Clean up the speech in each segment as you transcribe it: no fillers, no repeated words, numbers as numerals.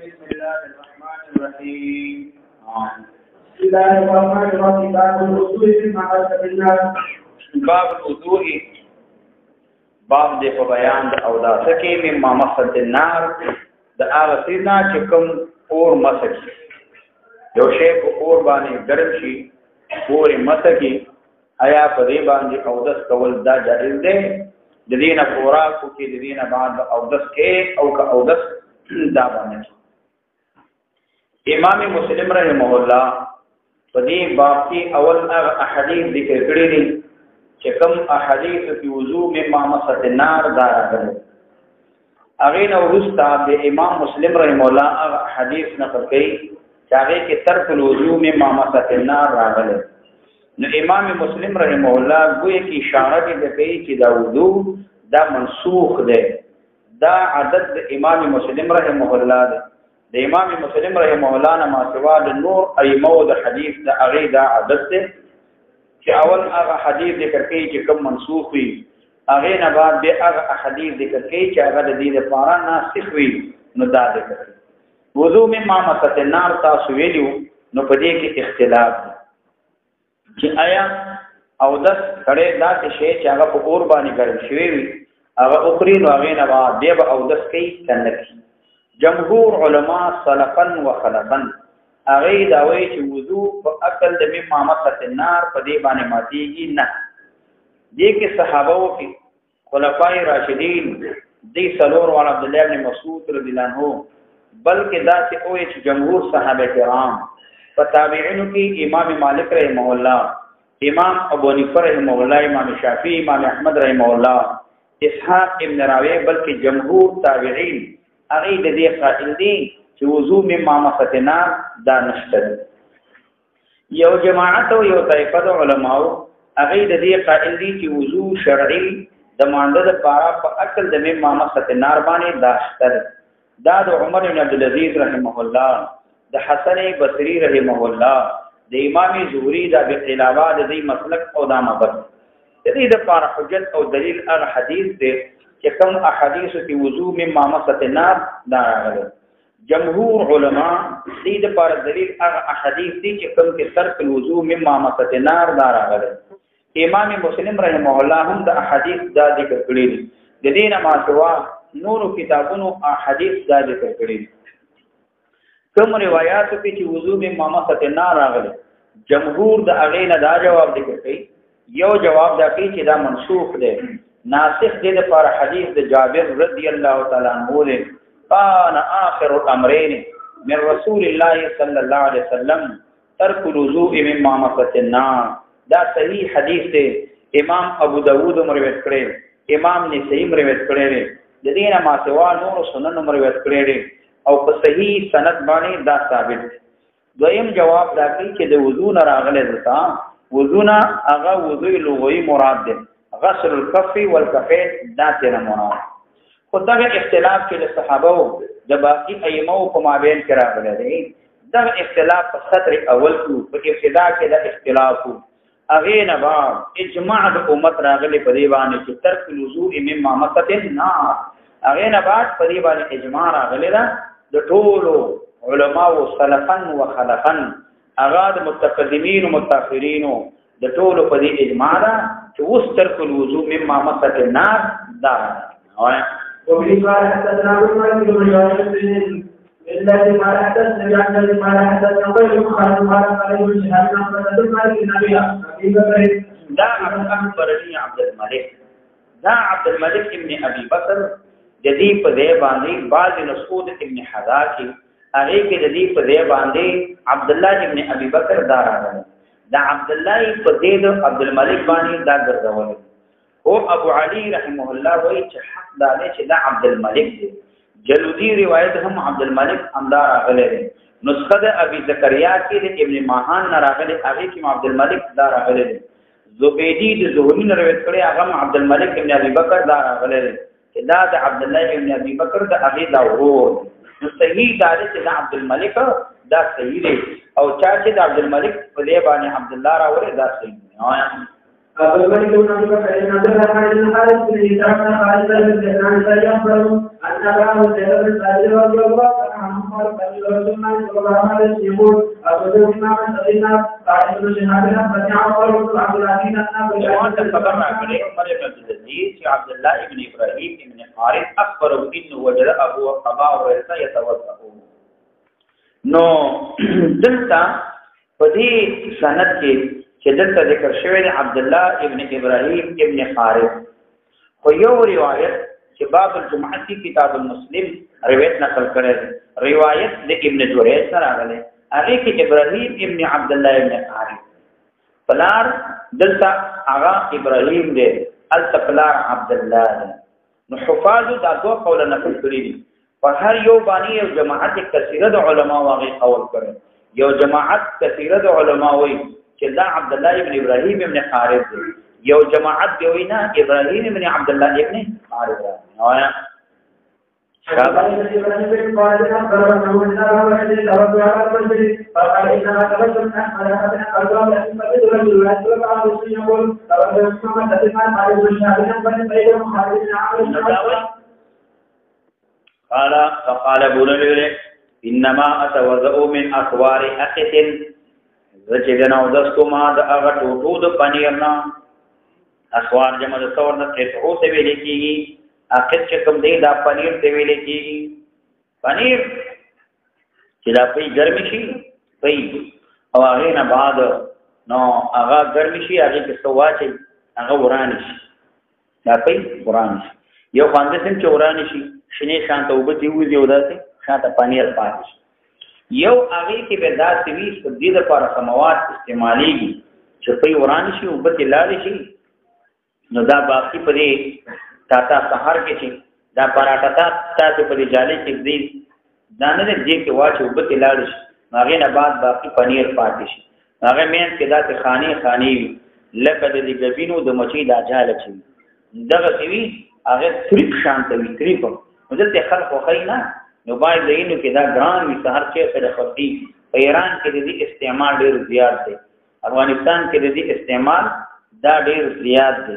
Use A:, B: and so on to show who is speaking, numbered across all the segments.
A: بسم الله الرحمن الرحيم.
B: بسم الله الرحمن الرحيم. باب الوضوء في معرفة الناس.
A: باب الوضوء باب دې په بیان د اوداسه کې مما مسد النار د هغه سینا چې کوم اور مسد یو شی په اور باندې ګرم شي اور مسکی آیا په دې باندې اودس کول دا جائز دی د دینه پورا کو کې د دینه بعد اودس کې او که اودس دا باندې امام مسلم رحمه الله په دې باب کې اول هغه احادیث ذکر کړی دي چې کوم احادیث په وضو مما مسد النار دا راغلي هغه نو ورسته د امام مسلم رحمه الله هغه حدیث نقل کړي چې هغه کې ترک الوضو مما مسد النار راغلي نو امام مسلم رحمه الله ګویا کې اشاره کوي چې دا وضو دا منسوخ دی دا عادت د امام مسلم رحمه الله دی د امام مسلم رحمه الله نه ما سوا د نور ائمه د حدیث د هغه دا عادت دی چې اول هغه حدیث ذکر کوي چې کوم منسوخ وي هغه نه بعد به هغه حدیث ذکر کوي چې هغه د دې لپاره ناسخ وي نو دا ذکر کوي وضو مما مسد النار تاسو ویلو نو په دې کې اختلاف دی چې آیا اودس کړه دا شی چې هغه په اور باندې ګرم شوی وي هغه اخري نو هغه نه بعد به اودس کوي څنګه جمهور علما سلفا و خلفا هغه دا وایي چې وضو په اصل د مما مسد النار په دې باندې ماتيږي نه دې کې صحابه او خلفای راشدین دې سلور او عبد الله بن مسعود رضی الله عنه بلکې دا چې وایي چې جمهور صحابه کرام تابعینو کې امام مالک رحمه الله امام ابو حنیفه رحمه الله امام شافعی امام احمد رحمه الله اسحاق ابن راویه بلکې جمهور تابعین هغه د دې قائل دي چې وضو مما مسد النار دا نشته یو جماعت او یو طائفه د علماو هغه د دې قائل دي چې وضو شرعي د مانده د پاره په اصل د مما مسد النار باندې دا شته دا د عمر بن عبد العزيز رحمه الله د حسن بصری رحمه الله د امام زهری د علاوه د دې مسلک او د مبد د دې د لپاره حجت او دلیل هغه حدیث دی چې کوم احادیث کې وضو مما مسد النار دا راغلي جمهور علما دې د لپاره دلیل هغه احادیث دي چې کوم کې ترک الوضو مما مسد النار دا راغلي امام مسلم رحمه الله هم د احادیث دا ذکر کړی دي د دې نه ما سوا نور کتابونو احادیث دا ذکر کړی دي کوم روایتو کې چې وضو مما مسد النار راغلي جمهور د هغه نه دا جواب ذکر کوي یو جواب دا کوي چې دا منسوخ دی ناسخ دی د پر حدیث د جابر رضی الله تعالی عنہ له کان اخر الامرين من رسول الله صلی الله علیه وسلم ترک الوضوء مما مسد النار دا صحیح حدیث دی امام ابو داود روایت کړی امام نسائی روایت کړی د دې نه ما سوا نور سنن روایت کړی او په صحیح سند باندې دا ثابت دویم جواب دا کوي چې د وضو نه راغله ځتا وضو نه هغه وضو لغوي مراد ده غسل الكف والكفين دا ته مراد خدای اختلاف کې له صحابه د باقي ائمه په مابین کې راغله دي دا اختلاف په سطر اول کې په ابتدا کې دا اختلاف هغه نه بعد اجماع د امت راغله په دی باندې چې ترک الوضوء مما مسد النار هغه نه بعد په دی باندې اجماع راغله دا د ټولو علماء سلفا و خلفا هغه د متقدمین او متأخرین د ټولو په دې اجماع ده چې وسترک الوضوء مما مسد النار دا وایي
B: وفي قال حدثنا ابو بكر بن جابر الا ما حدثنا عن ما حدثنا غير خالد قال عليه الشهاد عن مالك النبي ابي بكر
A: دا اخبرني عبد الملك دا عبد الملك ابن ابي بكر جدی په دې باندې بعض مسعود ابن حذا کې هغه کې جدی په دې باندې عبد الله ابن ابي بکر دا راغلی دا عبد الله په دې د عبد الملک باندې دا ګرځول او ابو علي رحمه الله وایي چې حق دا دی چې دا عبد الملک دی جلودی روایت هم عبد الملک اندار راغلی نسخه د ابي زكريا کې د ابن ماهان راغلی هغه کې عبد الملک دا راغلی زبيدي د زهري روایت کړي هغه عبد الملک ابن ابي بکر دا راغلی دا د عبد الله ابن ابي بکر د ابي داوود نو صحیح دا چې د عبد الملک دا صحیح دی او چا چې د عبد الملک په دی باندې عبد الله راوړي دا صحیح دی
B: أبو الملك بن أبي بكر بن عبد الرحمن بن الحارث بن هشام خالد بن زيدان سيخبر أن أباه زيد بن سعيد رضي الله عنه قال قال رسول الله صلى الله عليه وسلم يقول أبو إمام سيدنا قال بن شهاب بن عمر بن عبد العزيز
A: أن عمر بن عبد العزيز عبد الله بن إبراهيم بن حارث أخبره إنه وجد أبا هريرة يتوضأ. نو دلتا پدې سند کې چې دلته ذکر شوی دی عبد الله ابن ابراهيم ابن حارث، خو یو روایت چې باب الجمعه کی کتاب المسلم روایت نقل کړی روایت د ابن جریج سره راغلی، هغه کې ابراهيم ابن عبد الله ابن حارث پلار دلته هغه ابراهيم دی التقلار عبد الله. نو حفاظ دا دوه قول نقل کړی دي، په هر یو باندې یو جماعت کثیره د علما واغې قول کړي. یو جماعت کثیره د علما وایي چې دا عبد الله ابن ابراهيم ابن حارث دی، یو جماعت دی وینا ابراهيم ابن عبد الله ابن حارث دی. نوایا قال ابو هريره انما اتوضا من اخوار اخت رجلنا ودسكما د هغه ټوټو د پنیرنا اخوار جمع د څور نه ټوټو ته ویل کیږي، اخت چې کوم دی دا پنیر ته ویل کیږي. پنیر چې دا په ګرمي شي په او هغه نه بعد نو هغه ګرمي شي هغه کې سواچي هغه ورانی شي دا په ورانی شي یو خاندې سم چې ورانی شي شنه شانته وبدي وځي وداسي شاته پنیر پاتې شي. یو هغه کې به دا سوي د دې لپاره سماوات استعماليږي چې په ورانی شي وبدي لاړ شي، نو دا باقي په دې تاتا سحر کې شي دا پراټا تاسو په دې جالي کې دې دانه دې کې واچو وبدي لاړ شي، هغه نه بعد باقي پنیر پاتې شي. هغه مين کې دا خاني لکه د غبینو د مچي د اجاله شي دغه سوي هغه تریپ شانته وي تریپ نو دلته خلق خو نه نو باید دینو کې دا ګران وي سحر چې په خپل په ایران کې د دې استعمال ډیر زیات دی، افغانستان کې د دې استعمال دا ډیر زیات دی.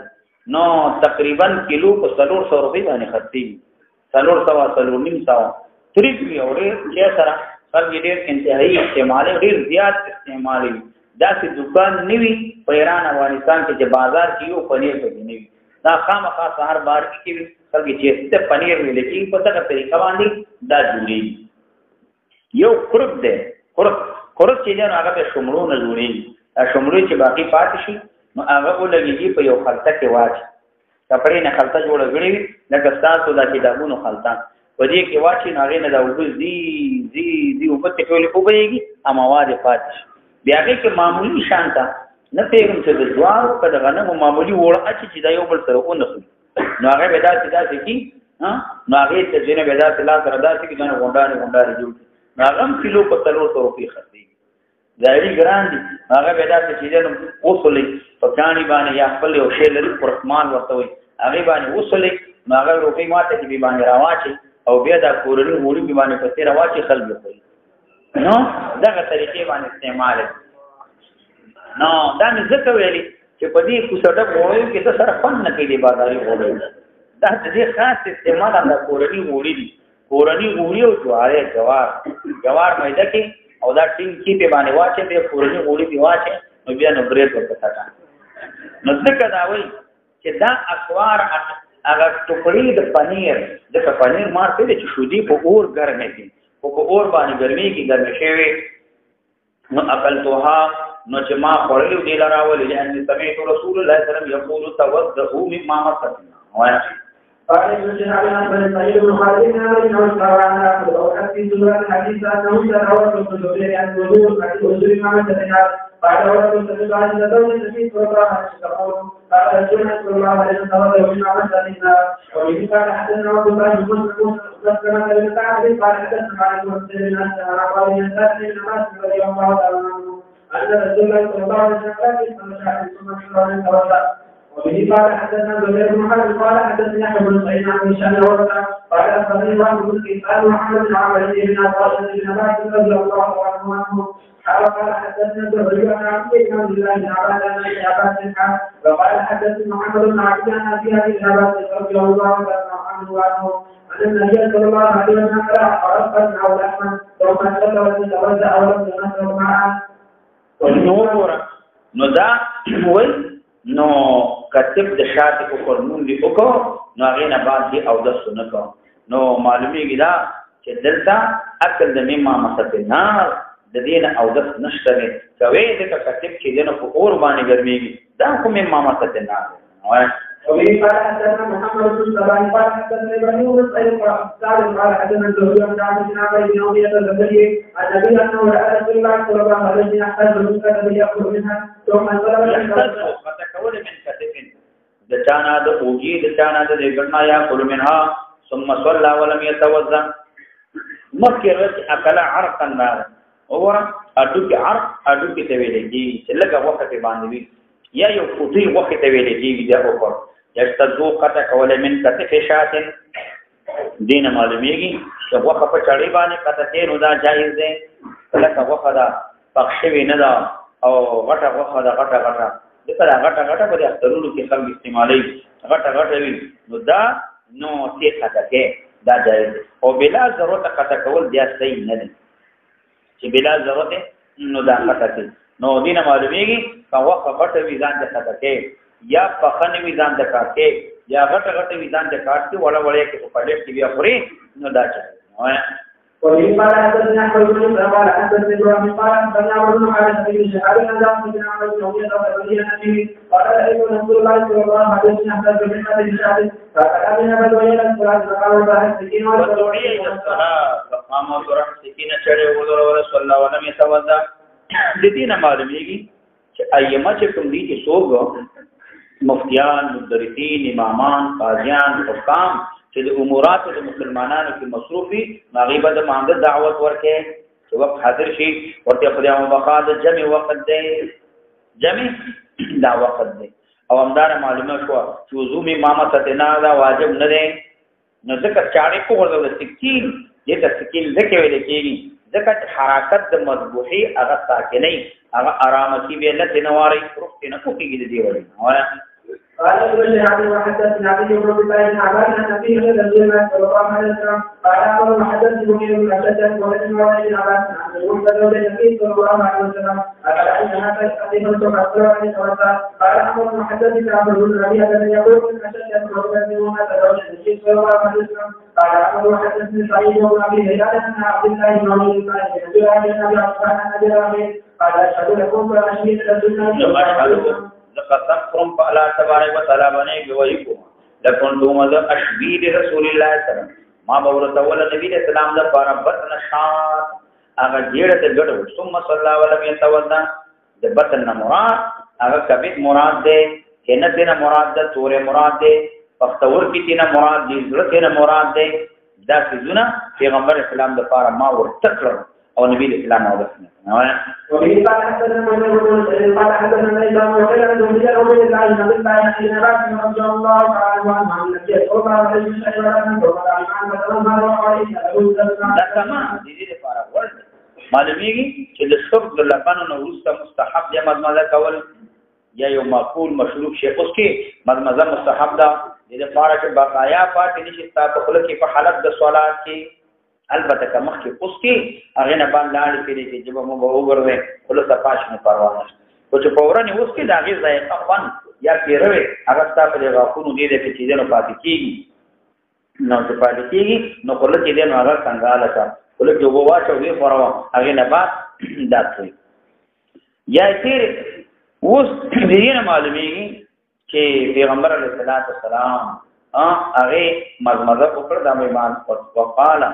A: نو تقریبا کیلو په 300 روپۍ باندې خرڅي 300 تریپ وي او ډیر سره خلک ډیر انتهایی استعمال ډیر زیات استعمال دا چې دکان نیوي په ایران افغانستان کې چې بازار کې یو پنیر پکې نیوي دا خامخا سحر بار کې خلک چې ست پنیر ویل کې په څه طریقه باندې دا جوړي. یو قرب ده قرب چې نه هغه به شمرو نه جوړي، شمرو چې باقي پاتې شي نو هغه ولګي په یو خلطه کې واچ کپړې نه خلطه جوړه غړي لکه تاسو دا کتابونو خلطه په دې کې واچي نه غي نه دا وګ زی او په ټولې په وګيږي امواد پاتې شي. بیا کې معمولی شانته نه پیغام چې د دوار په دغه نه معمولی وړه چې دا یو بل سره ونخلي نو هغه به دا چې نو هغه ته جنې به دا لا سره دا چې کنه غونډاري جوړ نو هغه کیلو په 300 روپۍ خرڅي ځایي ګران دي. هغه به دا چې جنې وصلې په کانی باندې یا خپل یو شی لري پرخمان ورته وي هغه باندې وصلې نو هغه روپۍ ماته کې باندې راواچي او بیا دا کورنی وړي باندې په تیر راواچي خلک کوي نو دغه طریقې باندې استعمال نو دا مې ځکه ویلي چې په دې کوڅه وړو کې د سره فن نه کېږي بازاري وړو دا دې خاص استعمال د کورنی وړي دي کورنی وړي او جوار مېده کې او دا ټینګ کې په باندې واچي په کورنی وړي دی واچي نو بیا نو برېټ ورته تا نو څنګه دا وایي چې دا اخوار هغه ټوکړي د پنیر مارته چې شودي په اور ګرمه دي او په اور باندې ګرمي کې ګرمه شوی نو اقل توها نو چې ما خورلو دی لراولې ان سمعت رسول الله صلی الله علیه وسلم یقول توضؤوا مما مسنا وایا
B: قال ابن شهاب بن سعيد بن خالد بن عمرو بن عثمان وقد في سورة الحديث أنه تناول الرسول عن وضوء الرسول ما مثلنا قال ورسول الله صلى الله عليه وسلم في سورة تقول قال رسول الله صلى الله عليه وسلم مما مثلنا وإذ قال حدثنا عبد الله بن مسعود ذكر كلمة عبد قال حدثنا عن مسلم بن أسلم قال ينتهي من الناس رضي الله تعالى عنه أن رسول الله صلى الله عليه وسلم ثم شاهد ثم شهر توضأ وبه قال حدثنا زهير بن حرب قال حدثني يحيى بن سعيد عن هشام ورقه قال اخبرني وهب بن قيسان محمد بن عمرو بن عباس بن عباس رضي الله عنه قال حدثنا زهير عن عبد الله بن عباس عن ابن عباس وقال حدثني محمد بن عبد الله في هذه العباس رضي الله عنه أن النبي صلى الله عليه وسلم قال أو لحما ثم صلى وتوضأ ولم يمسه معه.
A: نو دا وای نو کتب د شاته کو قانون دی وکړو نو هغه نه بعد دی او د سنکو نو معلومیږي دا چې دلته اکل د مما مستنار د دین او د نشته کوي د کتب چې دنه په اور باندې ګرميږي دا کوم مما مستنار وای
B: وبه قال حدثنا محمد بن سلام قال حدثنا ابراهيم بن سعيد قال حدثنا الزهري عن عبد الله بن عمية الزبري عن النبي انه راى رسول الله صلى الله عليه وسلم يحتاج المسلم ياكل منها ثم انزل
A: فتكون من كتف دچانا د اوجي دچانا د غنا ياكل منها ثم صلى ولم يتوضا مکه اکل عرق النار اور اډو کې عرق اډو کې ته ویلې چې لږه وخت باندې یا یو فوټي وخت ته ویلې چې دا وکړ یستذو قطع کول من کتف شاتن دین معلومیږي چې وخت په چړې باندې قطع کې نو دا جایز دی لکه وخت دا پښوی نه دا او غټه وخت دا غټه دغه غټه په اخترونو کې خلک استعمالي غټه وي نو دا نو څه قطع کې دا جایز او بلا ضرورت قطع کول بیا صحیح نه دی چې بلا ضرورت نو دا قطع کې نو دین معلومیږي که وخت غټه وي ځان ته قطع کې یا پخنه میدان د کاټه یا غټه میدان د کاټه وړه کې په پلیټ کې بیا خوري نو دا چا وای
B: وبه قال حدثنا احمد بن قال حدثنا ابراهيم قال حدثنا ابن علي بن شهاب عن عبد بن عمرو بن عمية الرضي قال رأيت رسول الله صلى الله عليه وسلم يحتاج من هذه الشهادة فقال من هذا ويل الصلاة فقال وضع السكين
A: ودعي إلى الصلاة فقام وضرح السكين شرع وضر ورسول الله ولم يتوضأ لدينا معلومیږي چې ایمه چې کوم دي چې څوک مفتیان مدرسین امامان قاضیان حکام چې د امورات د مسلمانانو کې مصروفي غیبه د مانده دعوت ورکه چې وخت حاضر شي ورته خدای مبقات جمع وخت دی جمع دا وخت دی او همدار معلومه شو چې وضو می امامت ته نه دا واجب نه دی نو ځکه چاړې په ورته سکین دې ته سکین ځکه ویل کېږي ځکه حرکت د مذبوحي هغه ساکنه هغه آرامه کې به لته نواري پروت نه کوي دې وایي
B: قال ابن شهاب وحدثنا ابي بن الله بن عباس عن ابي هريره رضي الله عنه قال ابو حدثني بن مسعود وابن عباس عن المنذر النبي صلى الله عليه وسلم قال ان هذا الحديث مذكور عن قال ابو حدثني عبد النبي الذي يقول من اشد الرجل تدعو النبي صلى الله عليه وسلم قال ابو حدثني سعيد بن ابي هريره عن عبد الله بن عمرو قال اشهد لكم واشهد رسول الله
A: قسم فرم په الله تبارک وتعالى باندې گواہی کوم لکه دومره د اشبید رسول الله صلی الله علیه وسلم ما باور ته ول نبی اسلام د لپاره بطن شات هغه ډیره ته ګډو ثم صلی الله علیه وسلم د بطن مراد هغه کبیر مراد ده کنه دینه مراد ده تور مراد ده پختور کی دینه مراد دي زړه دینه مراد ده دا څه پیغمبر اسلام د لپاره ما ورتکړ او نبی اسلام او دسنه
B: وبه قال حدثنا محمد بن سعيد قال حدثنا ايضا وكان عندهم رجال عبد الله بن عبد الله بن عباس رضي الله تعالى عنه عن النبي صلى الله عليه وسلم
A: دا کما د دې لپاره ورته معلومیږي چې د شرب د لبن نو وروسته مستحب یا مزمزه کول یا یو معقول مشروب شی اوس کې مزمزه مستحب ده د لپاره چې بقایا پاتې نشي تاسو خپل کې په حالت د صلات کې البته که مخکې اوس کې هغه نه باندې لاړې کړي چې جب مو به وګرځي خلاص پاش نه پروا نشته او چې پورانه اوس کې دا غي ځای خپل یا پیروي هغه تاسو له غاښونو دې د چې دنه پاتې کیږي نو چې پاتې کیږي نو خلاص دې نو هغه څنګه لکه خلاص جو واچو وی پروا هغه نه بعد داتوي یا تیر اوس دې نه معلومیږي چې پیغمبر علیه السلام هغه مزمزه وکړه د ایمان وقاله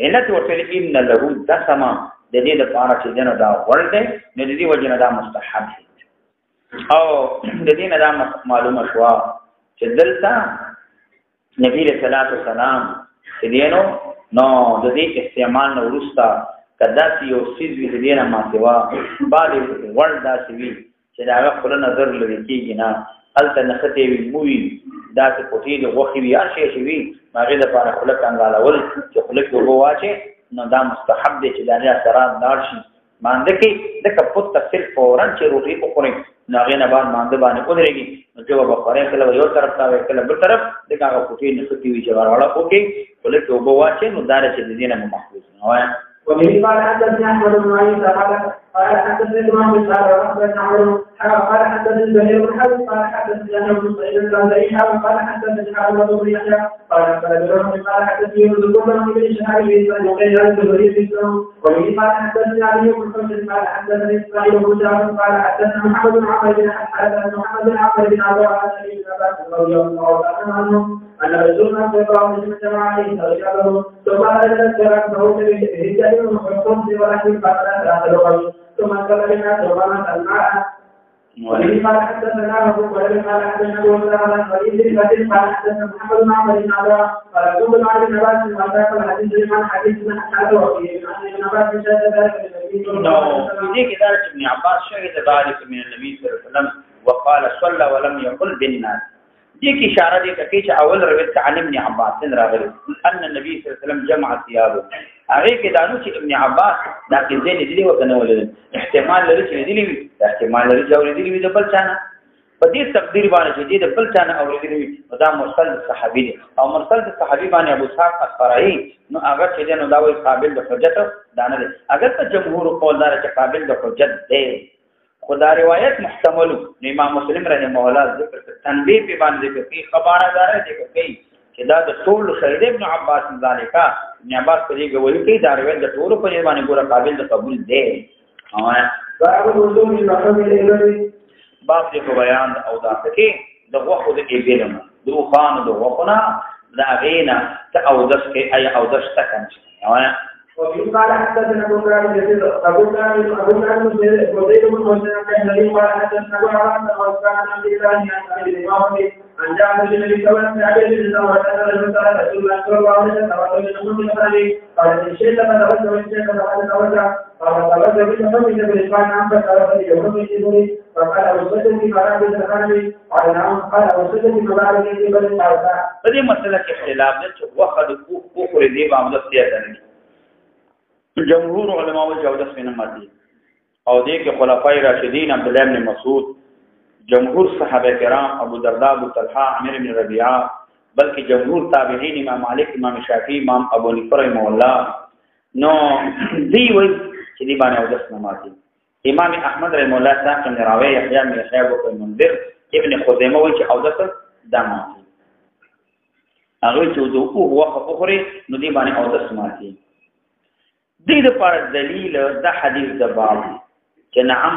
A: علت ورته ان له دسما د دې لپاره چې دنه دا ورده نه دې وجنه دا مستحب او د دې نه دا معلومه شو چې دلته نبی رسول الله سلام چې دینو نو د دې استعمال نو ورستا کدا چې یو سیز وی دې نه ما سوا باندې وردا چې وی چې دا هغه خپل نظر لري کېږي نه هلته نښتې وي موي داسې پوټې د غوښې وي هر شی چې وي هغې دپاره خوله کنګالول چې خوله کې اوبه واچې نو دا مستحب دی چې د هغې اثرات لاړ شي مانده کې لکه پوت ته صرف فورا چې روټۍ وخورئ نو هغې نه بعد مانده باندې ودرېږي نو ژبه به خورئ کله به یو طرف ته وایي کله بل طرف لکه هغه پوټې نښتې وي چې غړغړه وکړي خوله کې اوبه واچې نو دا دی چې د دې نه به محفوظ نه وایم
B: وبه قال حدثني احمد بن عيسى قال حدثني ابراهيم بن سعد واخبرنا عمرو قال حدثني زهير بن حرب قال حدثني احمد بن سعيد الانصاري قال حدثني حرب بن يحيى قال قال حدثني يوسف بن شهاب بن وقيل الزهري بن وبه قال حدثني علي بن حسين قال حدثني اسماعيل بن جعفر قال حدثنا محمد بن عمرو بن عبد الله رضي الله عنه أن رسول الله صلى الله عليه وسلم عليه فرجعه ثم أرد فرقه برجال وحكم ولكن قال ثم قال لنا ثم الماء وله قال حدثنا أبو بكر قال حدثنا أبو بكر عن وليد بن قال حدثنا محمد بن عمرو بن عبد قال رسول الله صلى الله عليه وسلم قال الحديث من حديثنا حتى وفيه عن ابن عباس شهد ذلك
A: في كذلك ابن عباس شهد ذلك من النبي صلى الله عليه وسلم وقال صلى ولم يقل بالناس دې کې اشاره دې کوي چې اول روایت عن ابن عباس راغلی ان النبي صلی الله علیه وسلم جمع ثيابه هغه کې دانو چې ابن عباس دا کې ځینې دې وکنه ولې احتمال لري چې دې وي احتمال لري چې اورېدلې وي د بل چانه په دې تقدیر باندې چې دې د بل چانه اورېدلې وي دا مرسل صحابي دی او مرسل صحابي باندې ابو اسحاق الفرائی نو هغه چې نو دا وي قابل د حجت دانه دی اگر ته جمهور قولدار چې قابل د حجت دی خدا روایت محتمل امام مسلم رحمه الله ذکر تنبیه په باندې ذکر کوي خبردار ذکر کوي چې دا د ټول شهید ابن عباس ذالکا ابن عباس په دې ویل کې دا روایت د ټول په باندې ګوره قابل د قبول دی باب دې په بیان او دا کې د وحو د ایبلم دو خان د وحنا دا غینا ته او دس کې ای او دس تکن
B: وفي قال حدثنا ابو بكر بن زيد ابو بكر بن زيد بن مسلم كان الذي قال حدثنا ابو عمرو بن عثمان بن عبد الله عن الامام عن جابر بن ابي سعيد بن ابي بن زهره رسول الله صلى الله عليه وسلم قال ان شئت فتوجه وان شئت فتوجه قال توجه بتفضل بالاسلام عن فتوجه يوم يجري فقال اوصيت في مراد الزكاه قال نعم قال اوصيت في مراد الزكاه قال
A: دې مسله کې اختلاف ده چې وخت کو خوري دی باندې سیاست نه جمهور علماء جودت من مدي او دې کې خلفای راشدین عبد الله بن مسعود جمهور صحابه کرام ابو درداء ابو طلحه عامر بن ربيعه بلکې جمهور تابعین امام مالک امام شافعی امام ابو حنیفه رحمه الله نو دی وی چې دی باندې او دس نمازي امام احمد رحمه الله څنګه بن راوی یحیی بن یحیی ابو منذر ابن خزیمه وی چې او دس دمازي هغه چې دوه وقف اخري نو دی باندې او دس نمازي دې لپاره دلیل د حدیث د باب چې نعم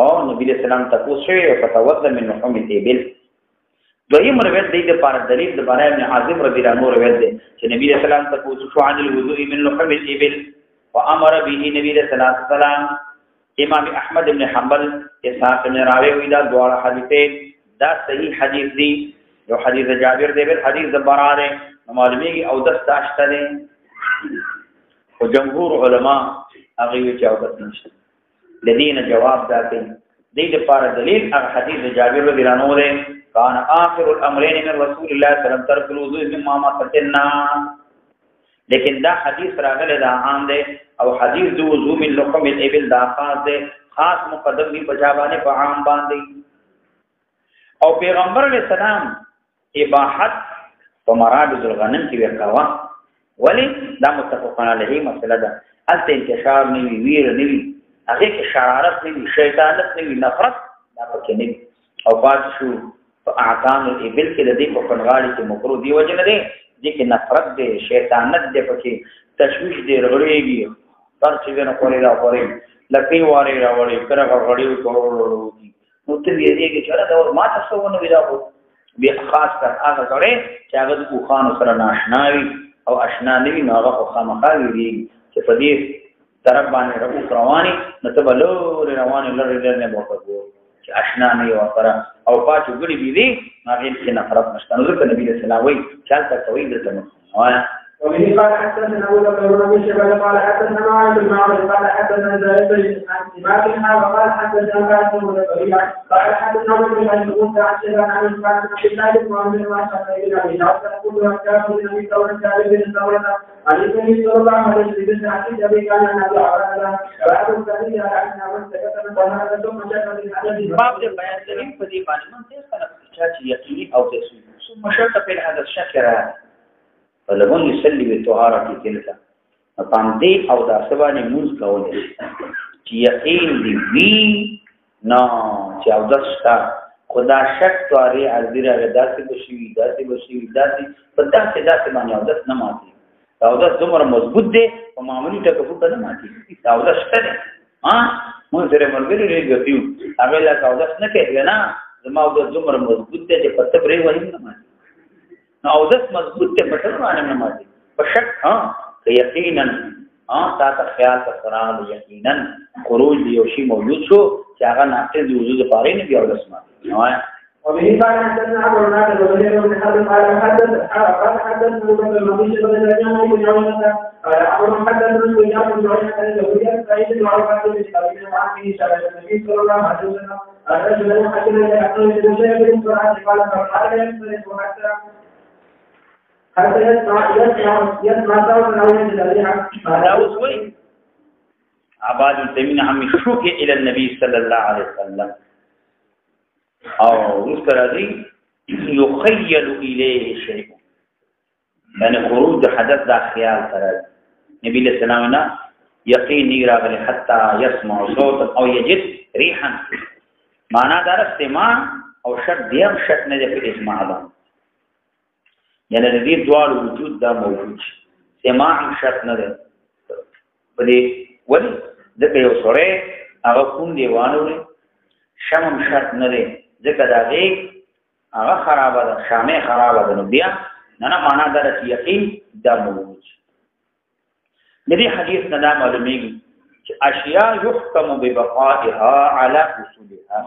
A: او نبی رسول الله تاسو یې فتوض من لحوم الابل دویم روایت دې لپاره دلیل د بارے ابن عازم رضی الله عنه روایت دی چې نبی رسول الله تاسو شو عن الوضوء من لحوم الابل وامر به نبی رسول الله امام احمد بن حنبل اسحاق بن راوی دا دوه حدیثه دا صحیح حدیث دی یو حدیث جابر دی بل حدیث د براره معلومیږي او د تاشتنه او جمهور علما هغه وی جواب نشته لدین جواب داته دې لپاره دلیل هغه حدیث جابر رضی الله عنه ده کان اخر الامرين من رسول الله صلی الله علیه وسلم ترک الوضوء مما فتنا لیکن دا حدیث راغله دا عام ده او حدیث د وضوء من لحم الابل دا خاص ده خاص مقدم دی بجاوانه په عام باندې او پیغمبر علیہ السلام اباحت په مراد الغنم کې وکاوه ولی دا متفقان علیه مسله ده الته انتشار نیوی ویر نیوی هغه کې شرارت نیوی شیطانت نیوی نفرت دا پکې نیوی او پات شو اعطان الابل کې د دې په پنغالي کې مکروه دی وجه نه دی چې نفرت دی شیطانت دی پکې تشویش دی رغړېږي تر چې نه کولې را پورې لکې واره راوړې کړه غړې کورو نو ته یې کې چې دا ما تاسو ونه ویلا وو بیا خاص کر هغه غړې چې هغه د خوان سره ناشناوي او اشنا نوی نو هغه خامخا ویږي چې په دې طرف باندې رواني نو ته بلور رواني لړ نه بوتو چې اشنا نه یو سره او پاتې ګړي بي دي هغه کې نفرت نشته نو ځکه نبی رسول الله وایي چې تاسو کوي د تمه
B: وبه قال حدثنا ابو بكر بن ابي شيبه قال حدثنا معاذ بن عمرو قال حدثنا زائد عن سماكها وقال حدثنا قاسم بن ربيعه قال حدثنا ابو بن مسعود عن شيبان عن عبد الله بن عمرو بن عاصم بن ابي جعفر يقول وكان من ابي ثور بن ثور عن النبي صلى الله عليه وسلم حديث ابي كان عن ابي هريره بعد الثانيه عن من سكت وهذا ثم جاء من حديث
A: باب بیان کوي په دې باندې من څه خلک چې یقیني او تسوی ثم شرط في هذا الشكر فلمن يصلي بالطهارة تلك فقام دي او دا سبانه موز کولې چې یقین دی وی نه چې او دستا خدا شک تواري ازره داسې بشي په داسې باندې او داس نه ماتي او داس دومره مضبوط دی په معمولی ټکو کنه ماتي او داس شته مون سره مرګري لري هغه لا او داس نه کوي نه زما او داس دومره مضبوط دی چې پته پرې وایي نه ماتي او داس مضبوط دی په ټول باندې نه ماتي په شک یقینا تا ته خیال سره یقینا خروج دی او شی موجود شو چې هغه ناقض وجود لپاره نه بیا ورسمه
B: وبه قال حدثنا عبد الرحمن بن بن حاتم قال حدثنا ابو بكر بن ابي شيبه قال عمرو حدثنا سفيان بن عيينه سعيد بن عروه بن ابي عامر شهد النبي صلى الله عليه وسلم الرجل حكم يعقل بن شيخ بن سعد قال فقال ينصرف حتى يسمع صوت العين الذي
A: هذا وسوي عباد التمين عم يشوك الى النبي صلى الله عليه وسلم او يذكر يخيل اليه شيء يعني خروج حدث ذا خيال ترى نبي عليه السلام يقين راغل حتى يسمع صوتا او يجد ريحا معنى دار استماع او شد ديم شد نه في اسماع ده يعني الذي دوال وجود ده موجود سماع شد نه ده بلي ولي ځکه یو سره هغه کوم دیوانو لري شمم شرط نه دی ځکه دا غي هغه خراب ده شامه خراب ده نو بیا نه معنا دا چې یقین دا موجود دې حدیث نه دا معلومیږي چې اشیاء يحكم ببقائها على اصولها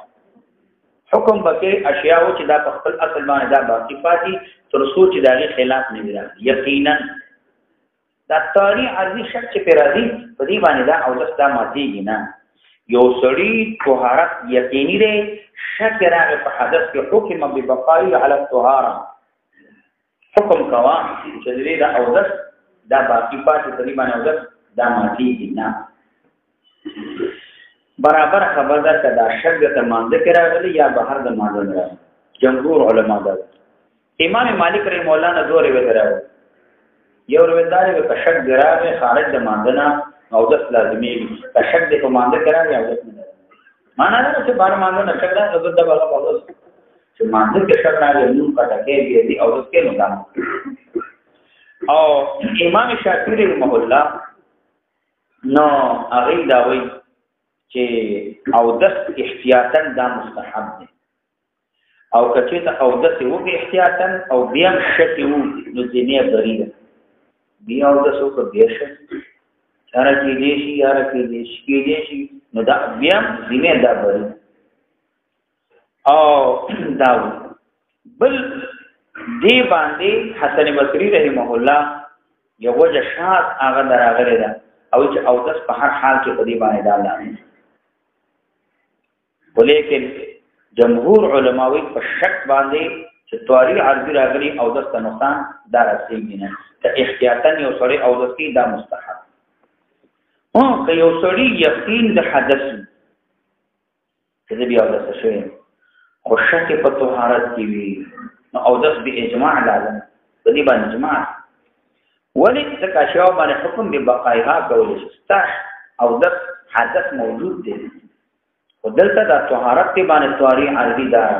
A: حکم بکې اشیاء چې دا په خپل اصل باندې دا باقی پاتې تر څو چې دا خلاف نه وي یقینا دا تاری عرضی شک چې پیرادي په دې باندې دا او دستا ماتيږي نه یو سړی طهارت یقیني دی شک راغی په حدث کې حکم ببقای علی الطهاره حکم کوا چې دې دا او دس دا باقی پاتې په دې باندې او دس دا ماتيږي نه برابر خبر ده کدا شک د مانده کې راغلی یا بهر د مانده راغلی جمهور علما ده امام مالک رحمه الله نه دوه روایت راغلی یو روایتدار به کشک دراغه خارج د ماندنه او د لازمي کشک د کومانده کراږي او د معنا نه چې بار ماندنه شک راځي د دغه په اوس چې مانده کې شک راځي نو کټه کې دی او د کې نو دا او امام شافعي رحمه الله نو هغه دا وایي چې او د احتیاطاً دا مستحب دی او کچې ته او د وګ احتیاطاً او بیا شک یو نو دینه بریده بیا او د څوک بیا شک چاره کې دي شي یاره کې دي شي نو دا بیا دینه دا بری او دا بل دی باندې حسن بصری رحمه الله یو وجه شاد هغه دراغره ده او چې او د په هر حال کې په دې باندې داله ولیکن جمهور علماوی په شک باندې چې تواری عرضی راغلی او د نقصان دا رسېږي نه ته احتیاطاً یو سړی او د کې دا مستحب او که یو سړی یقین د حدث چې بیا د څه شي خو شک په طهارت کې وي نو او د به اجماع لازم په دې باندې اجماع ولی ځکه چې او باندې حکم به بقایها کول شي او د حدث موجود دی ودلته د طهارت کې باندې تواری عرضی دار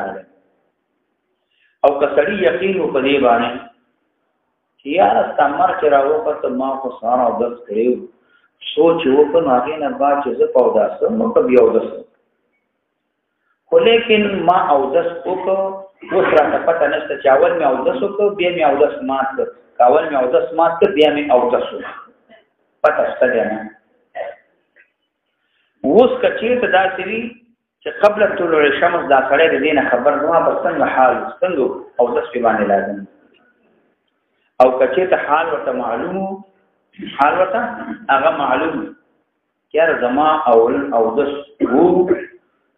A: او کسړی یقین په دې باندې چې یار استمر چې راوخت ما خو ساره او دس کړو سوچ وکړ نو هغه نه با چې زه پودا سم نو کبي او دس خو لیکن ما او دس وکړو اوس راته پته نشته چې اول مې او دس وکړو بیا مې او دس مات کړ کاول مې او دس مات کړ بیا مې او دس پته شته نه اوس کچې ته دا سری چې قبل طلوع الشمس دا سره د دینه خبر نو په څنګه حال څنګه او دس په باندې لازم او کچې ته حال ورته معلومو حال ورته هغه معلوم کیار زما اول او دس وو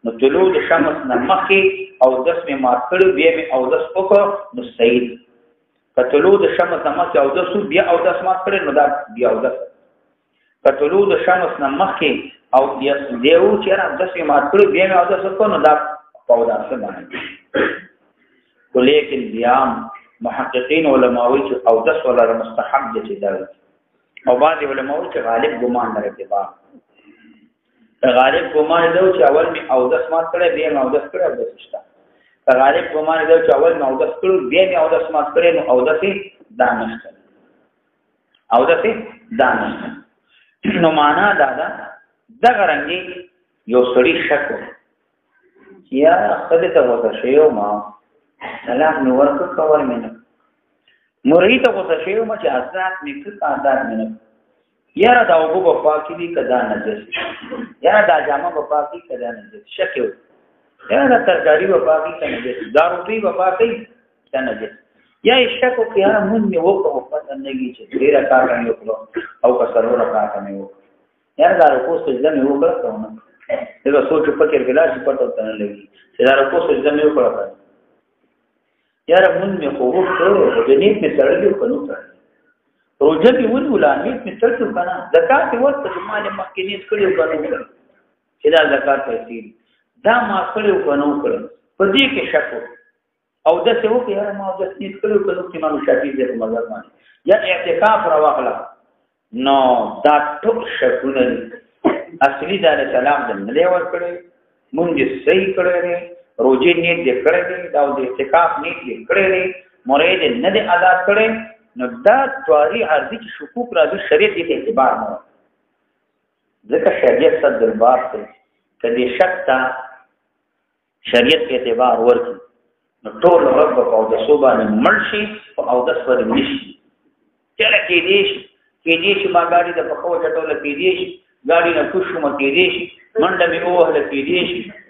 A: نو طلوع د شمس نه مخکې او دس می مات کړو بیا می او دس وکړو نو صحیح که طلوع د شمس نه مخکې او دس بیا او دس مات کړو نو دا بیا او دس که طلوع د شمس نه مخکې او بیا دیو چې را دس می مات کړو بیا می او دس وکړو نو دا په داسې باندې ولیکن بیا محققین علماوی چې او دس ولا مستحب دي چې دا او بعض علماوی چې غالب ګمان لري اتباع غالب ګمان دی چې اول می او دس مات کړي بیا می او دس کړي او دس شته غالب ګمان دی چې اول می او دس کړي بیا می او دس مات کړي نو او دس دانشته او دس دانشته نو معنا دا دغه رنګي یو سړی شک یا خدای ته وته شیو ما سلام نو ورکو کول مینه مرید وته شیو ما چې آزاد میکه آزاد مینه یاره دا وګو په پاکي دي کدا نجس یاره دا جامه په پاکي کدا نجس شک یو یاره دا ترکاری په پاکي کدا نجس دا روټي په پاکي کدا نجس یا شک او یاره مون می وکړو په تنګي چې ډیر کار کوي او کا سرور کار کوي یاره دا کو سجده مې وکړو نو دا سوچ فکر کلا چې پټو تنه لګي چې دا کو سجده مې وکړو یاره مون می خو وکړو د نیت می سره کنو روزه دی ول ولانیت می ترڅو کنه زکات ورته مال مخکینیت کړو کنه چې دا زکات پیسې دا ما کړو کنه کړو په دې کې شک او د څه وکړه یاره ما د نیت کړو کنه چې ما شافعي دې مذهب باندې یا اعتکاف راوخلا نو دا ټول شکونه اصلي د سلام د نه ور کړی مونږ صحیح کړی روزه نیت دې کړی دا د اعتکاف نیت دې کړی مرید نه دې ادا کړی نو دا تواری عرضی چې شکوک راځي شریعت دې اعتبار نه ځکه شریعت صد دربار ته کدي شک تا شریعت اعتبار ورکی نو ټول رب او د صوبانه مرشي او د سور نشي چېرې کې دې ما ګاډي د پخو چټول کې دې ګاډي نه کوشو م کې دې منډه می اوهل کې دې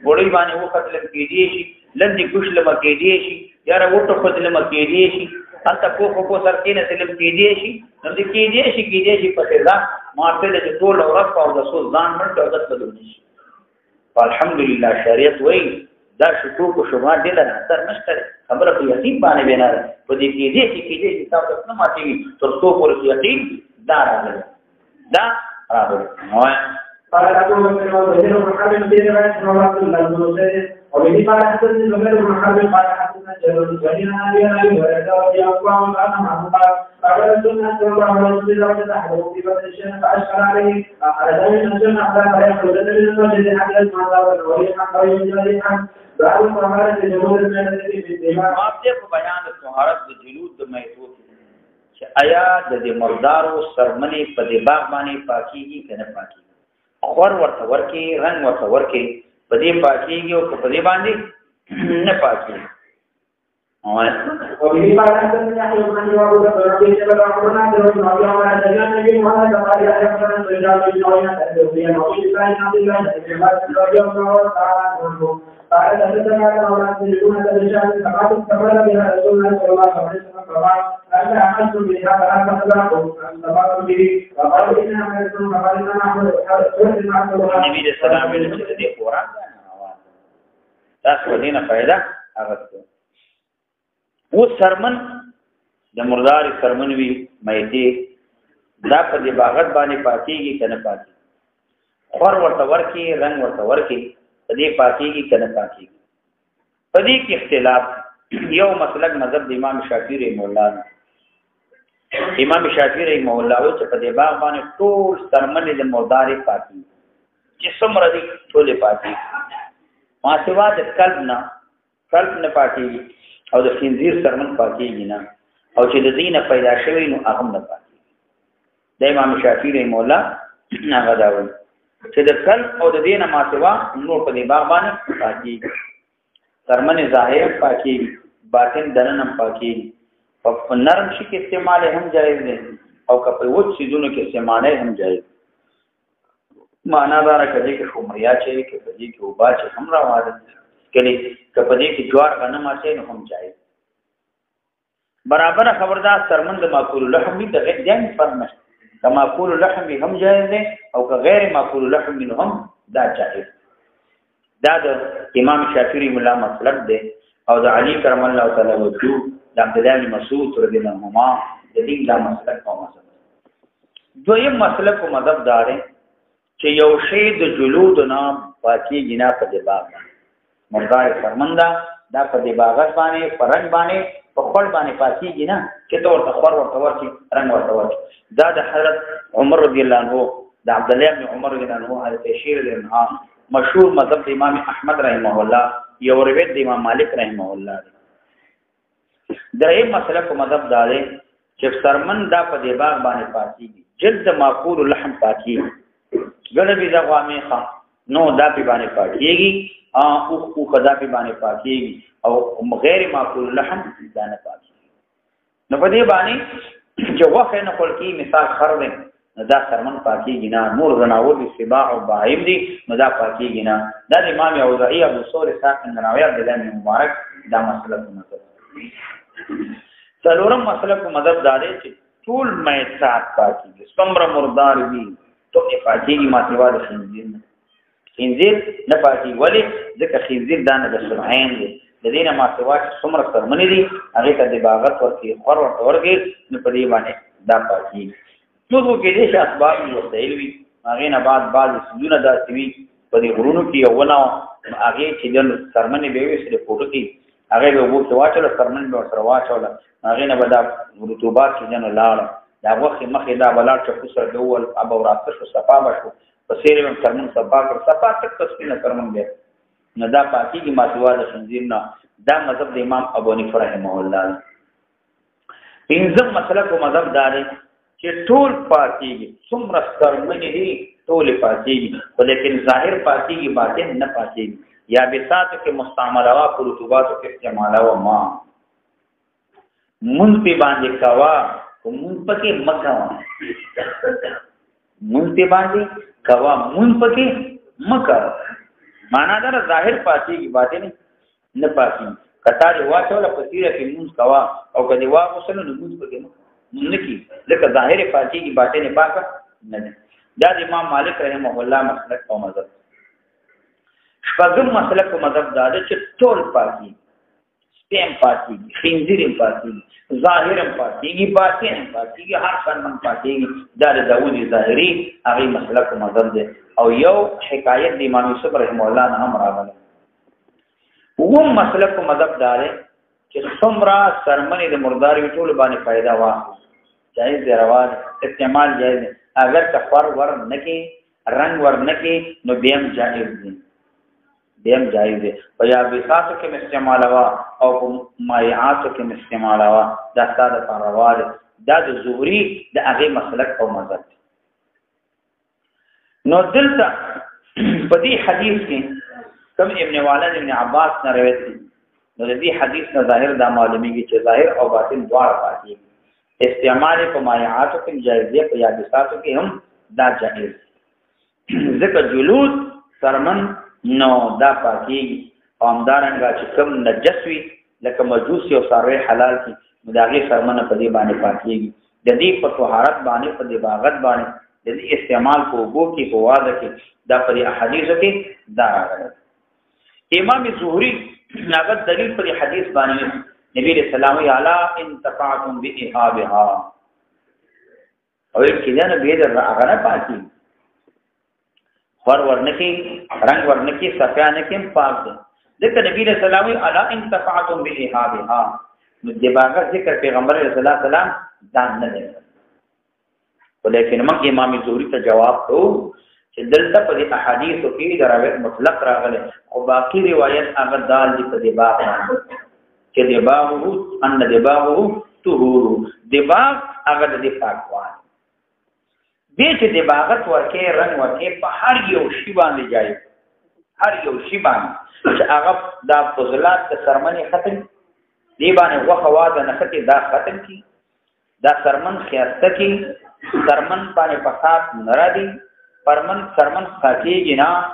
A: وړي باندې وختل کې دې لندې کوشل م کې دې یاره وټو خدل م کې دې انت کو سر کې نه سلم کې دې نو دې کې دې په ځا ماته د ټول رب او د صوب ځان مرته او د تدوي الحمدلله شریعت وای دا شکوک او شبهات دې له اثر نشته خبره په یقین باندې بنا ده په دې کې دې تاسو نه ماتي تر څو پر یقین دا راغلی
B: قال أبو بكر وزير محمد بن رواية عبد الله بن مسعود وبه قال حدثني زبير بن حرب قال حدثنا جابر بن سعيد عن أبي هريرة رضي الله عنه قال قال السنة صلى الله عليه وسلم تحضر في بدر الشمس فأشكر عليه أخرج من الجنة حتى لا يخرج من المسجد حتى يسمع ذلك وريحا طيبا ريحا باب طهارة جلود الميتة في الدماء.
A: ما بده بیان طهارت جلود الميتة آیا د دې مردارو سرمنې په دې باغ باندې پاکيږي کنه پاکيږي خور ورته ورکی رنگ ورته ورکی په دې پاکيږي او په دې باندې نه پاکيږي او
B: وبه قال حدثنا يحيى بن ابي بكر رضي الله عنه عن ابي هريره عن النبي محمد قال يا ايها الرجال بالجوانب الذين وجدوا عن عبد الله بن عباس رضي الله تعالى عنه قال حدثنا اولاد يقولون الرجال فقد استمر بها رسول الله صلى الله عليه وسلم فقال أنا أخذت بها فأنا أخذت فقالوا به وقالوا إنها ميتون فقال إنما أحمد
A: النبي السلام عليكم دې قرآن تاسو دینه فائدہ اغسطو و سرمن د مردار سرمن وی مېته دا په دې باغت باندې پاتېږي کنه پاتې خور ورته ورکی رنگ ورته ورکی په دې پاتېږي کنه پاتېږي په دې کې اختلاف یو مسلک مذهب د امام شافعي رحمه الله امام شافعي رحمه الله چې په دې باغ باندې ټول سرمن د مردار پاتې چې څومره دي ټول پاتې ما سوا د قلب نه پاتې او د خنزیر سرمن پاتېږي نه او چې د دینه پیدا شوی نو هغه نه پاتې د امام شافعي رحمه الله هغه دا وایي چې د قلب او د دینه ما سوا نور په دې باغ باندې پاتې سرمن ظاهر پاتې باطن دننه پاتې په نرم شي کې استعمال هم جایز دی او کپه وڅ سيزونو کې استعمال هم جایز معنا دا راکړي چې خمریا چې کې په دې کې وبا چې هم راوړل کله کپه دې کې جوار غنم اچي نو هم جایز برابر خبردار سرمن د معقول لحم د غیر فرق نشته د معقول لحم هم جائز دی او که غیر معقول لحم هم دا جائز دا د امام شافعي مولا مسلک دی او د علي کرم الله تعالی وجهه د عبد الله بن مسعود رضی الله عنهما د دې دا مسلک او مسلک دویم مسلک او مذهب دار چې یو شی د جلود نه پاکي جنا په دی باغ مردار فرمنده دا په دی باغ باندې پرنګ باندې په خپل باندې پاکي جنا چې تور تخور ورته ورچی رنگ ورته ورچی دا د حضرت عمر رضی الله عنه د عبد الله بن عمر رضی الله عنه حضرت شیر الانها مشهور مذهب د امام احمد رحمه الله یو روایت د امام مالک رحمه الله درې مسله په مذهب دار چې سرمن دا په دی باغ باندې پاکي جلد معقول لحم پاکي ګړه بي دا غامه نو دا په باندې پاکيږي او خدا په باندې پاکيږي او غیر معقول لحم دا نه پاکيږي نو په دې باندې چې وخت نه خپل کی مثال خر دی نو دا سرمن پاکيږي نه نور غناور دي سباع او بایم دي نو دا پاکيږي نه دا امام اوزاعي ابو ثور اسحاق بن راويه عبد الله بن مبارک دا مسله مذهب څلورم مسله په مذهب دار چې ټول میثات پاکيږي څومره مردار دي تو پاکيږي ما سیوا د خنزیر نه پاکي ولی ځکه خنزیر دانه د سرعین دي د دینه ما سیوا څومره سرمنې دي هغه ته د باغت ورکی خور ورګي نه پدې باندې دا پاکي نو کې دې اسباب وسایل وي هغه نه بعد سيزونه داسې وي په دې غرونو کې یو ونه هغه چې د سرمنې به وي سره فوټو کې هغه به وو چې واچل سرمنې به سره واچول هغه نه بدا رطوبات کې جن لاړ دا وخت مخې دا بلار چې خسر دول ابو راسته شو صفا بشو په سیرې هم ترمن صفا کړ صفا تک تسبینه ترمن دی نه دا پاکي کې ماتوا د خنزیر نه دا مذهب د امام ابو حنیفه رحمه الله پنځم مسلک او مذهب دار چې ټول پاکيږي څومره سرمنې دي ټول پاکيږي لیکن ظاهر پاکيږي باطن نه پاکيږي یا بساتو کې مستعمله وا په رطوباتو کې استعماله و ما منفي باندې کوا مون پکې مکوا منفي باندې کوا مون پکې مکا معنا دا ظاهر پاکيږي باطن نه پاکيږي کتار واچول په تیره کې مون کوا او کدی وا وسنه نه مون پکې نکی لکه ظاهر پاکيږي باطن پاک نه دا امام مالک رحمه الله مسلک او مذهب شپږم مسلک او مذهب دا چې ټول پاکي سپیم پاکيږي خنزیر پاکيږي ظاهر پاکيږي باطن پاکيږي هر څنګه پاکيږي دا د داوود ظاهري هغه مسلک او مذهب دی او یو حکایت د امام یوسف رحمه الله نه هم راغله وو مسلک او مذهب دا دی چې څومره سرمنې د مردار ټول باندې फायदा واخلي جایز دی روا استعمال جایز دی اگر کفر ور نکي رنگ ور نکي نو بیم جایز دی بیم جایز دی او یا بساتو کې استعمال وا او مایعاتو کې استعمال وا دا ساده پروا دی دا د زهري د هغه مسلک او مذهب نو دلته په دې حدیث کې کوم ابن والد ابن عباس نه روایت دي نو دې حدیث نه ظاهر دا معلومیږي چې ظاهر او باطن دواړه پاتې استعمال په مایعاتو کې جایز دی په یادساتو کې هم دا جایز ځکه جلود سرمن نو دا پاکي قومدارنګه چې کوم نجس وي لکه مجوس او ساروي حلال کی مداغي سرمنه په دې باندې پاکيږي د دې په طهارت باندې په دې باغت باندې د دې استعمال په وګو کې په واده کې دا په احادیثو کې دا راغلی امام زهري هغه دلیل پر حدیث باندې نبی رسول الله علی انتفعتم باهابها او کله نه به هغه نه پاتې خور ورنکی رنگ ورنکی صفیانه کې پاک دي ځکه نبی رسول الله علی انتفعتم باهابها نو د باغ ذکر پیغمبر رسول الله سلام ځان نه دی ولیکن موږ امام زهري ته جواب کوو چې دلته په دې احادیثو کې د روایت مطلق راغلی او باقی روایت هغه دال دي په دې باغ چې دې باغ ان دې باغ طهور دې باغ هغه دې پاکوان دې چې دې باغت ورکه رنگ ورکه په هر یو شی باندې جاي هر یو شی باندې چې هغه د فضلات د سرمنې ختم دی باندې وخه واده نه ختم دا ختم کی دا سرمن خیاسته کی سرمن باندې فساد نرادي سرمن خاکیږي نه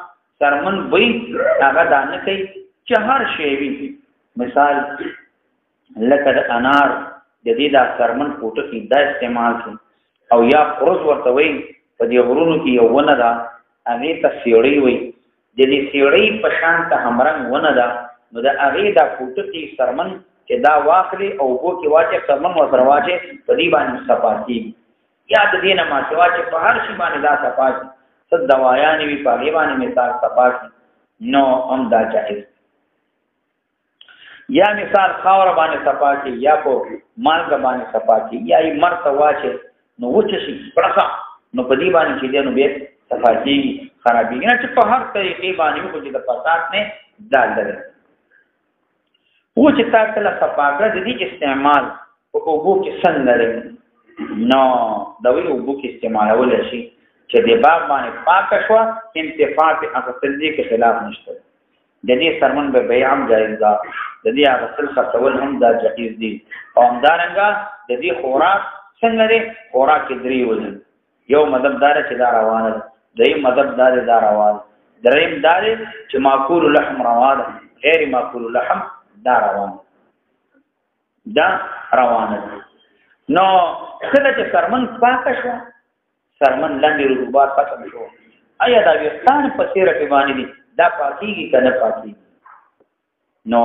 A: سرمن وای هغه دانه کوي چې هر شی وي مثال لکه د انار د دې دا سرمن کوټه کې دا استعمال شي او یا خروج ورته وي په دې غرونو کې یو ونه ده هغه ته سیړی وي د دې سیړی په شان ته همرنګ ونه ده نو د هغه دا کوټه کې سرمن چې دا واخلي او وګ کې واچي سرمن ورته واچي په دې باندې صفاتی یا د دې نه ما چې واچي په هر شي باندې دا صفاتی صد دوايان وی په دې باندې مثال صفاتی نو هم دا جائز یا مثال خاور باندې صفاتی یا په مالګ باندې صفاتی یا یې مرته واچي نو وچ شي پړسا نو په دې باندې چې نو به صفاتی خرابېږي نه چې په هر طریقې باندې کو چې د فساد نه دال لري و چې تاسو له صفاګه د دې استعمال په اوبو کې څنګه لري نو دا وی اوبو کې استعمالول شي چې د باغ باندې پاک شو انتفاع په اصل دې کې خلاف نشته د دې سرمن به بیع هم جایز ده د دې اصل خرڅول هم دا جایز دي او همدارنګه د دې خوراک څنګه لري خوراک کې درې وځي یو مذهب دار چې دا روانه دریم مذهب دار دا روانه دریم دار چې ماکول لحم روانه غیر ماکول لحم دا روانه نو کله چې سرمن پاک شو سرمن لاندې رطوبات ختم شو آیا دا ویښتان په سیره کې باندې دي دا پاکيږي کنه پاکيږي نو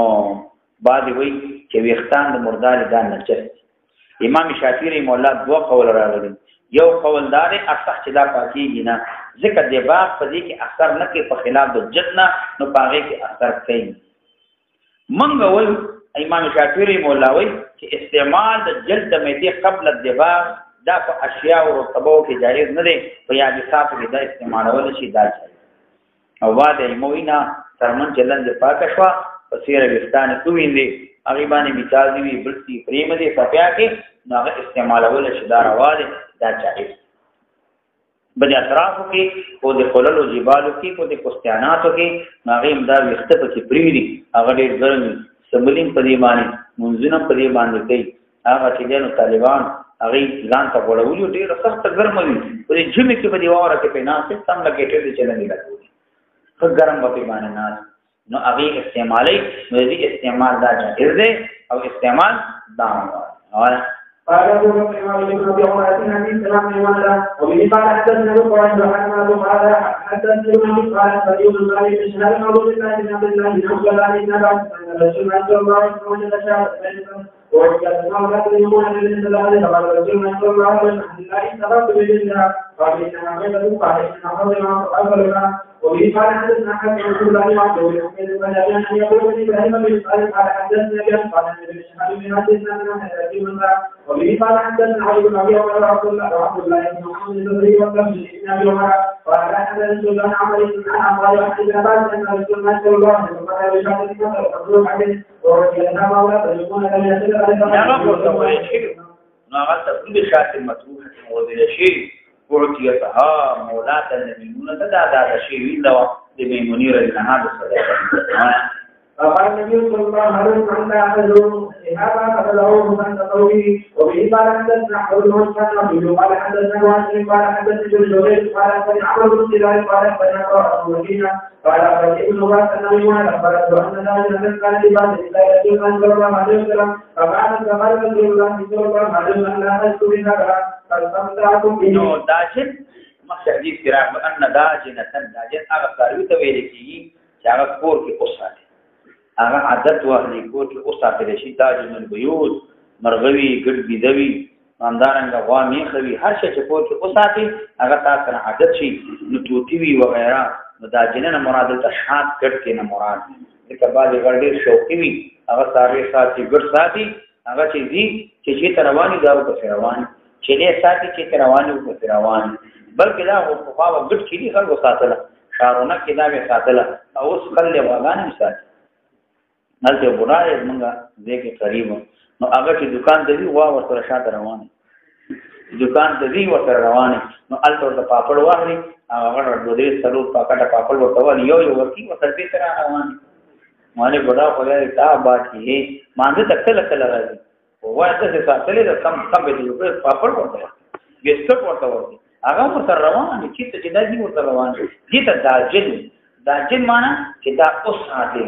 A: بعد وی چې ویښتان د مردار دا نجس امام شافعي مولا دوه قول راغلي یو قول دار اصح چې دا پاکيږي نه ځکه د باغ په دې کې اثر نه کوي په خلاف د جنه نو پاغه کې اثر کوي منګول امام شافعي مولا وی چې استعمال د جلد مېدی قبل الدباغ دا په اشیاء او رطبو کې جایز نه دي په یابسات کې دا استعمالول شي دا او بعد ایموینا سرمن چلن د پاک شوا په سیره وستان کویندې هغه باندې مثال دی بلتی پریم دي صفیا کې ناغه استعمالول شي دا رواله دا جایز بل اطرافو کې او د خللو جبالو کې او د کوستاناتو کې ناغه امدار وخته په پریم دي هغه ډېر ګرم سمبلین په دی باندې منځونه په دی باندې کوي هغه چې د طالبان هغه ځان ته وړولو ډېر سخت ګرم وي په جمعې کې په دی واره کې پیناسه سم لګیټر دي چلن دي لګوي خو ګرم په باندې ناس نو هغه استعمالي نو دې استعمال دا جائز دی او استعمال دا اور
B: قال ابو بكر بن ابي عمر حدثنا سلام بن ولا ومن قال حدثنا ابو قال حدثنا ابو قال حدثنا ابن قال فريد بن علي بن شهاب بن عبد الله بن عبد الله بن عبد الله بن عباس ان رسول الله صلى الله عليه وسلم شهد وكان ما قال يوم ان الله قال رسول الله صلى الله عليه وسلم لا استغفر بالله قال انما غير قال انما قال وفي قال حدثنا حدث رسول الله وعبد الله بن ابراهيم ان يقول ابن ابراهيم بن قال حدثنا ابن قال ابن شهاب بن حدثنا من حديث وفي قال حدثنا علي بن ابي عمر وعبد الله بن محمد بن ابي بكر بن ابي عمر قال حدثنا رسول الله عمر بن عمر بن عباس ان رسول الله صلى الله عليه وسلم قال بشهاده مصر عليه ورضي الله عنه يقول لم يصل
A: على تقول شاعر مطروح موضوع شيء ورتيتها مولاة الميمونة دا شيء لو لميموني رضيها بالصدقة
B: فقال النبي صلى الله عليه وسلم أخذوا هذا فله من تطوي وبه قال حدثنا حول المسلم قال حدثنا واسع قال حدثنا جبريل قال عمرو بن سلال قال فنقرأ المدينة قال ابن عباس النبي أخبرته أن ذلك قال لبعض الله رسول الله صلى الله عليه وسلم فقال رسول الله صلى الله عليه وسلم لا تذكر هذا
A: نو داجن مخدی فراق ان داجن هغه ساروی ته ویل کیږي چې هغه کور کې اوساته هغه عادت واهلي کور کې اوساته شي داجن البيوت مرغوي ګډ بيدوي اندارنګ غوامي خوي هر شي چې کور کې اوساته هغه تاسو عادت شي نو توتی وی وغیرہ نو داجن نه مراد ته شات ګډ کې نه مراد د کبا د ګډ شوقي وي هغه ساروي ساتي ګډ ساتي هغه چې دي چې رواني دارو په رواني چې له ساتي چې روانو په روان بلکې دا په خواو ګډ کړي خلکو ساتله شارونه کې دا به ساتله او اوس خلک واغانم ساتي نلته بونای منګه دغه قریب نو هغه چې دکان دی وا ورته شاته روان دکان دی ورته روان نو الته د پاپړ واغلي هغه د دې سلو پاکټه پاپړ ورته ونی یو ورکی ورته به تر روان مانه بڑا خدای تا باقي مانده تکل کله راځي وایته چې ساتلې د کم به دی په پاپړ ورته ګسټ ورته ورته هغه پر روان چې ته دا دی ورته روان دي ته داجن معنا چې دا اوس ساتي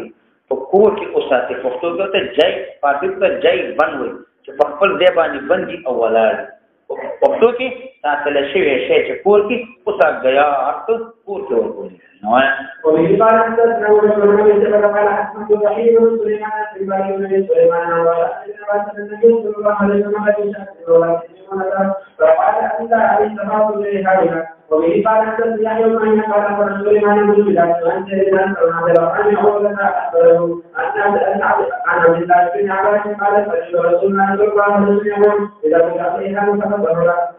A: په کور کې اوساته پښتو ته جای پاتې ته جای بنوي چې په خپل ځای باندې بندي او ولاړ پښتو کې ساتل شوی شی چې کور کې اوسه غیا ارت کور کې ورکول نو
B: وبه قال حدثنا ابو بكر بن ابي شيبه قال حدثنا وحيد بن سليمان بن سليمان النبي صلى الله عليه وسلم فقال انت عليه الصلاه والسلام وبه قال حدثنا يحيى بن معين قال اخبرنا سليمان بن بلال عن سيدنا عن عبد الله عن عبد الله بن عباس قال رسول الله صلى الله عليه وسلم اذا كنت عليها فقد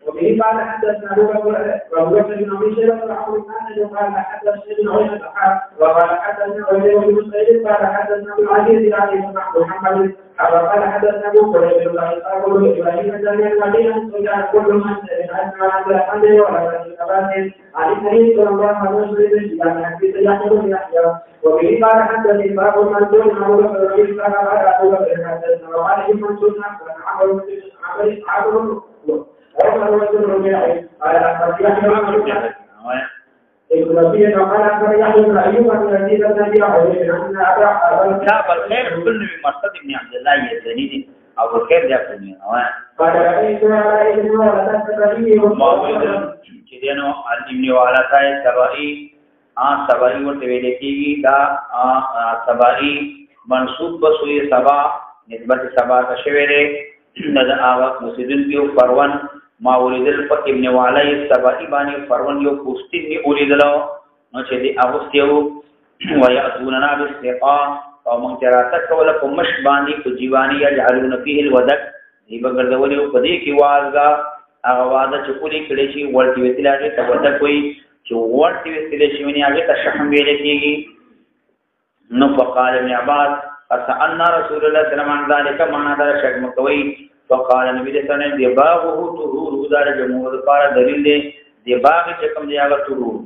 B: وبه قال حدثنا ابو بكر بن ابي شيبه وعمر بن قال حدثنا ابن عيينه وقال حدثنا عبيد بن مسعود قال حدثنا ابن عزيز علي بن محمد قال حدثنا ابو قريب بن قال ابراهيم الجميع وليا وجعل كل من اسمع عبد الحمد ولا عن النبي صلى الله عليه وسلم عن حديث يحيى بن يحيى وبه قال حدثني باب المنصور عن ابو بكر قال ابو بكر حدثنا وعلي بن منصور عمرو وقال رجل ربيعي قال اخبر يحيى بن ابن ربيعي قال اخبر يحيى بن ايوب عن يزيد بن ابي عبيد ان ابا
A: كتاب الخير كل من مرصد ابن عبد الله اليزني ابو الخير ده فني
B: قال رايت على ابن ولا تستطيع
A: چې دینو ابن والا صاحب سبعی سبعی ورته ویل کېږي دا سبعی منصوب بسوی سبا نسبت سبا ته شوی دی د هغه مسجدن کې فروان ما ولیدل په ابن والی سبعی باندې فروان یو پوسټین می ولیدل نو چې دی هغه ستیو وياتوننا بالسقا او مونږ راته کوله په مش باندې په جیوانی یجعلون فيه الودك دی بغردولې په دې کې واځه هغه واده چې کولی کړي شي ورته ویتلاږي ته ودک وي چې ورته ویتلې شي ونی هغه ته شحم ویل کېږي نو فقال ابن عباس فسألنا رسول الله صلى الله عليه وسلم ذلك معنا دا شک مکوي فقال نبی صلی الله علیه وسلم دی باغه طهور دا جمهور لپاره دلیل دی دی باغ چې کوم دی هغه طهور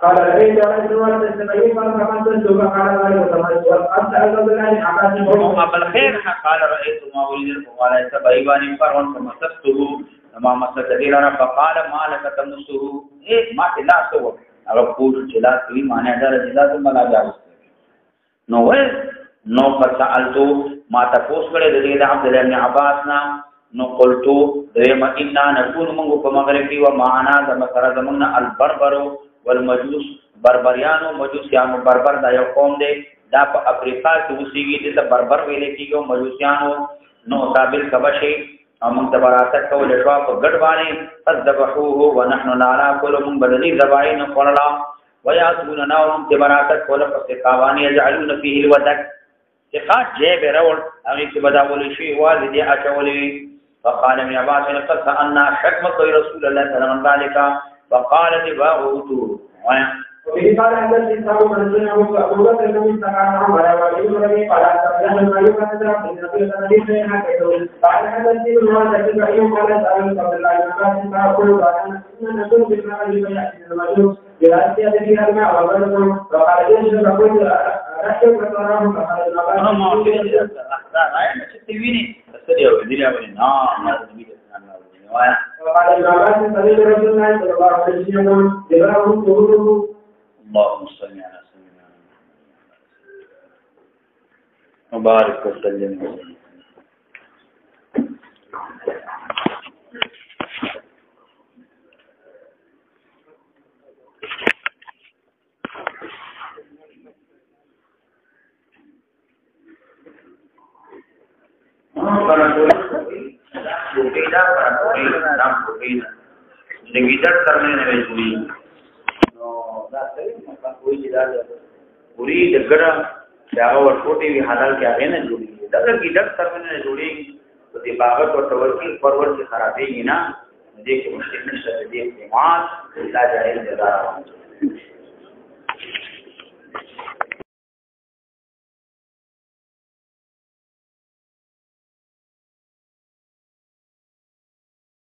B: قال رأيت رجل ولد السبعين فقد سوف قال ذلك وقد سأل بالله عباس
A: ابو الخير قال رأيت ما ولد قال السبعين فرون فمسسته ما مسكتيرا فقال ما لك تمسه ما لا سو هغه پوښ چې لا کوي معنی دا رضا ته ملا جاو نو فسالتو ما تاسو کړه د عبد الله بن عباس نا نو قلتو دما ان نكون من په مغرب کې و معنا د مسره زمون البربر والمجوس بربریانو مجوسیانو بربر دا یو قوم دی دا په افریقا کې اوسېږي د بربر ویل کېږي مجوسیانو نو قابل کبشي امون تبراته کول شو په ګډ باندې فذبحوه ونحن نرى كل من بدني ذبائن قللا وياتون نوم تبراته کول په سقاوان يجعلون فيه الودك سقات جيب رول هغه کې بداول شي والدي اچولي فقال ابن عباس قد سألنا حكمة رسول الله صلى الله عليه وسلم فقال لباغوت
B: وفي قال عند الإنسان من سنة أبو بكر لم يستقع عمر وابن ربي قال أتبعنا ما يقصد في النبي صلى الله عليه وسلم قال هذا الدين هو الذي أيوم قال سألت عبد الله بن عباس فأقول قال إن نكون بالمال فيأتي المجوس بلا سيادة فيها الماء وغلقهم فقال يجب فقلت رحم وتراه فقال النبات وقال النبات سبيل رسول الله صلى الله عليه وسلم جباه طهوره
A: اللهم صل على سيدنا مبارك وسلم गिटार करने ने हुई नो दा सही मका कोई गिटार पूरी जगड़ा क्या और छोटी भी हालत क्या है ना जुड़ी अगर गिटार करने ने जुड़ी तो दिमाग और तवक्कुल परवर की खराबी ही ना मुझे कि मुश्किल में शरीर दिमाग ला जाए जरा